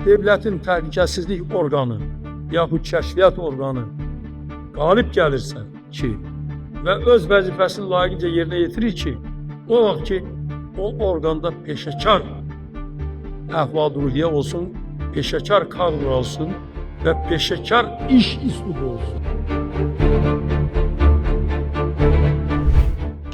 devlətin təhlükəsizlik orqanı yaxud kəşfiyyat orqanı qalib gəlirsə ki və öz vəzifəsini layiqincə yerinə yetirir ki, o vaxt ki, o orqanda peşəkar əhval-ruhiyyə olsun, peşəkar kadr olsun və peşəkar iş üslubu olsun.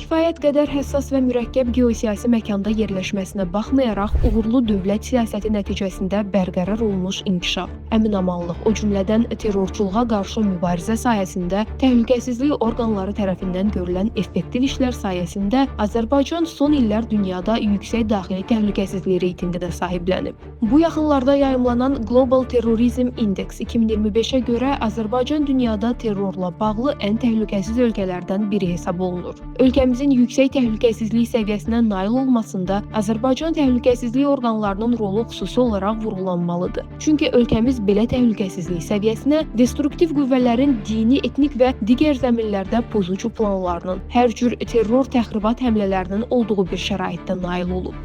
Kifayət qədər həssas və mürəkkəb geosiyasi məkanda yerləşməsinə baxmayaraq, uğurlu dövlət siyasəti nəticəsində bərqərar olmuş inkişaf, əmin-amanlıq, o cümlədən terrorçuluğa qarşı mübarizə sayəsində təhlükəsizlik orqanları tərəfindən görülən effektiv işlər sayəsində Azərbaycan son illər dünyada yüksək daxili təhlükəsizlik reytinqinə sahiblənib. Bu yaxınlarda yayımlanan Global Terrorism Index 2025-ə görə Azərbaycan dünyada terrorla bağlı ən təhlükəsiz ölkələrdən biri hesab olunur. Ölkəmizin yüksək təhlükəsizlik səviyyəsinə nail olmasında Azərbaycan təhlükəsizlik orqanlarının rolu xüsusi olaraq vurğulanmalıdır. Çünki ölkəmiz belə təhlükəsizlik səviyyəsinə destruktiv qüvvələrin dini, etnik və digər zəminlərdə pozucu planlarının, hər cür terror təxribat həmlələrinin olduğu bir şəraitdə nail olub.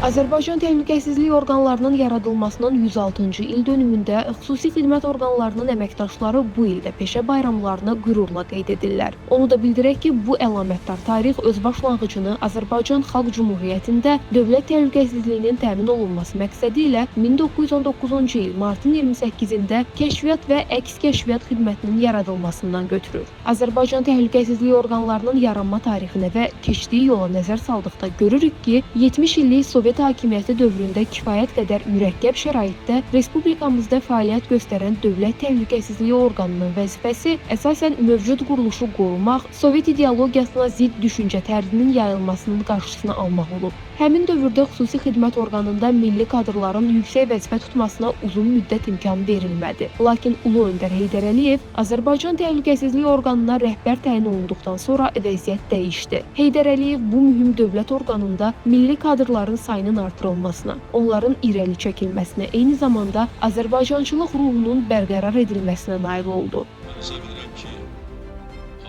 Azərbaycan Təhlükəsizlik orqanlarının yaradılmasının 106-cı il dönümündə xüsusi xidmət orqanlarının əməkdaşları bu ildə peşə bayramlarını qürurla qeyd edirlər. Onu da bildirək ki, bu əlamətdar tarix öz başlanğıcını Azərbaycan Xalq Cümhuriyyətində dövlət təhlükəsizliyinin təmin olunması məqsədi ilə 1919-cu il martın 28-də kəşfiyyat və əks kəşfiyyat xidmətinin yaradılmasından götürür. Azərbaycan Təhlükəsizlik orqanlarının yaranma tarixinə və keçdiyi yola nəzər saldıqda görürük ki, 70 illik Sovet hakimiyyəti dövründə kifayət qədər mürəkkəb şəraitdə Respublikamızda fəaliyyət göstərən Dövlət Təhlükəsizliyi orqanının vəzifəsi əsasən mövcud quruluşu qorumaq, Sovet ideologiyasına zidd düşüncə tərzinin yayılmasının qarşısını almaq olub. Həmin dövrdə xüsusi xidmət orqanında milli kadrların yüksək vəzifə tutmasına uzun müddət imkan verilmədi. Lakin Ulu Öndər Heydər Əliyev Azərbaycan Təhlükəsizlik orqanına rəhbər təyin olunduqdan sonra vəziyyət dəyişdi. Heydər Əliyev bu mühüm dövlət orqanında milli kadrların sayının artırılmasına, onların irəli çəkilməsinə, eyni zamanda Azərbaycançılıq ruhunun bərqərar edilməsinə nail oldu. Hesab edirəm ki,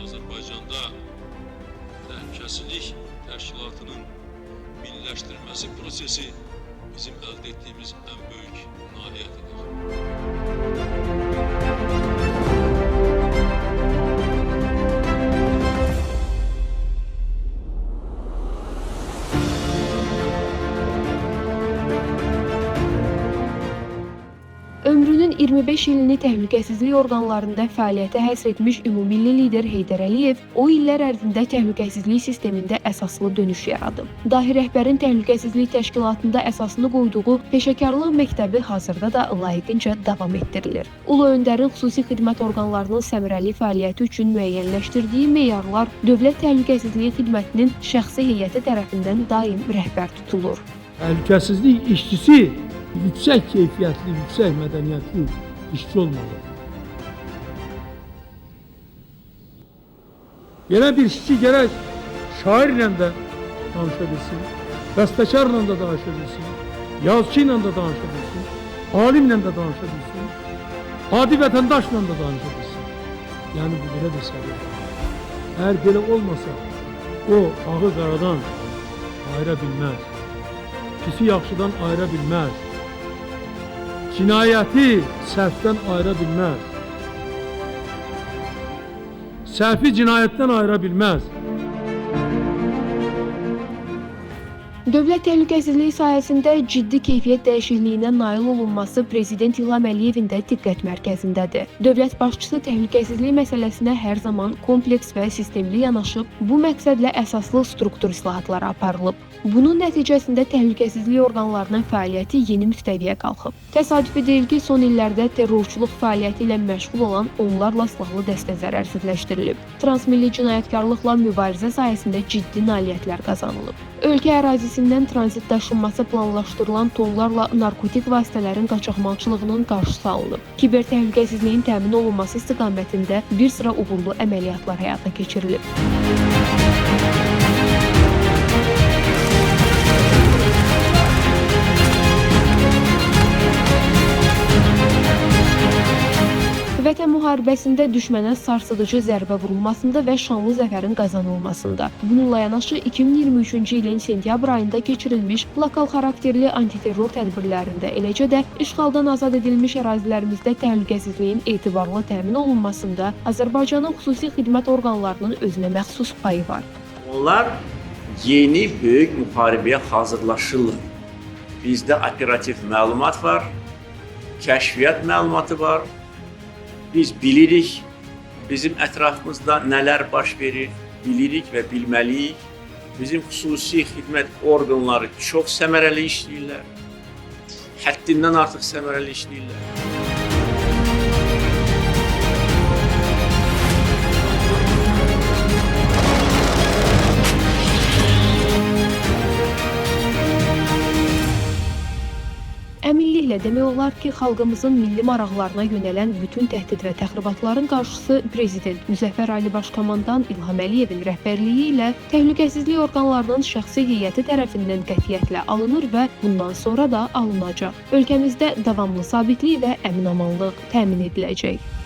Azərbaycanda təhlükəsizlik təşkilatının milliləşdirilməsi prosesi bizim əldə etdiyimiz ən böyük nailiyyətidir. Ömrünün 25 ilini təhlükəsizlik orqanlarında fəaliyyətə həsr etmiş ümumilli lider Heydər Əliyev o illər ərzində təhlükəsizlik sistemində əsaslı dönüş yaradıb. Dahi rəhbərin təhlükəsizlik təşkilatında əsasını qoyduğu peşəkarlıq məktəbi hazırda da layiqincə davam etdirilir. Ulu Öndərin xüsusi xidmət orqanlarının səmərəli fəaliyyəti üçün müəyyənləşdirdiyi meyarlar Dövlət Təhlükəsizliyi Xidmətinin şəxsi heyəti tərəfindən daim rəhbər tutulur. Təhlükəsizlik işçisi yüksək keyfiyyətli, yüksək mədəniyyətli işçi olmalı. Belə bir işçi gərək şairlə də danışa bilsin, bəstəkarla da danışa bilsin, yazıçı ilə də danışa bilsin, alimlə də danışa bilsin, adi vətəndaşla da danışa bilsin. Yəni bu belə bir səviyyə. Əgər belə olmasa, o ağı qaradan ayıra bilməz, pisi yaxşıdan ayıra bilməz, cinayəti səhvdən ayıra bilməz, səhvi cinayətdən ayıra bilməz. Dövlət təhlükəsizliyi sayəsində ciddi keyfiyyət dəyişikliyinə nail olunması Prezident İlham Əliyevin də diqqət mərkəzindədir. Dövlət başçısı təhlükəsizlik məsələsinə hər zaman kompleks və sistemli yanaşıb, bu məqsədlə əsaslı struktur islahatları aparılıb. Bunun nəticəsində təhlükəsizlik orqanlarının fəaliyyəti yeni müstəviyə qalxıb. Təsadüfi deyil ki, son illərdə terrorçuluq fəaliyyəti ilə məşğul olan onlarla silahlı dəstə zərərsizləşdirilib. Transmilli cinayətkarlıqla mübarizə sayəsində ciddi nailiyyətlər qazanılıb. Ölkə ərazisindən tranzit daşınması planlaşdırılan tonlarla narkotik vasitələrin qaçaqmalçılığının qarşısı alınıb. Kiber təhlükəsizliyin təmin olunması istiqamətində bir sıra uğurlu əməliyyatlar həyata keçirilib. Vətən müharibəsində düşmənə sarsıdıcı zərbə vurulmasında və şanlı zəfərin qazanılmasında. Bununla yanaşı 2023-cü ilin sentyabr ayında keçirilmiş lokal xarakterli antiterror tədbirlərində, eləcə də işğaldan azad edilmiş ərazilərimizdə təhlükəsizliyin etibarlı təmin olunmasında Azərbaycanın xüsusi xidmət orqanlarının özünə məxsus payı var. Onlar yeni böyük müharibəyə hazırlaşırlar. Bizdə operativ məlumat var, kəşfiyyat məlumatı var. Biz bilirik, bizim ətrafımızda nələr baş verir, bilirik və bilməliyik. Bizim xüsusi xidmət orqanları çox səmərəli işləyirlər. Həddindən artıq səmərəli işləyirlər. Əminliklə demək olar ki, xalqımızın milli maraqlarına yönələn bütün təhdid və təxribatların qarşısı Prezident Müzəffər Ali Başkomandan İlham Əliyevin rəhbərliyi ilə təhlükəsizlik orqanlarının şəxsi heyəti tərəfindən qətiyyətlə alınır və bundan sonra da alınacaq. Ölkəmizdə davamlı sabitlik və əmin-amanlıq təmin ediləcək.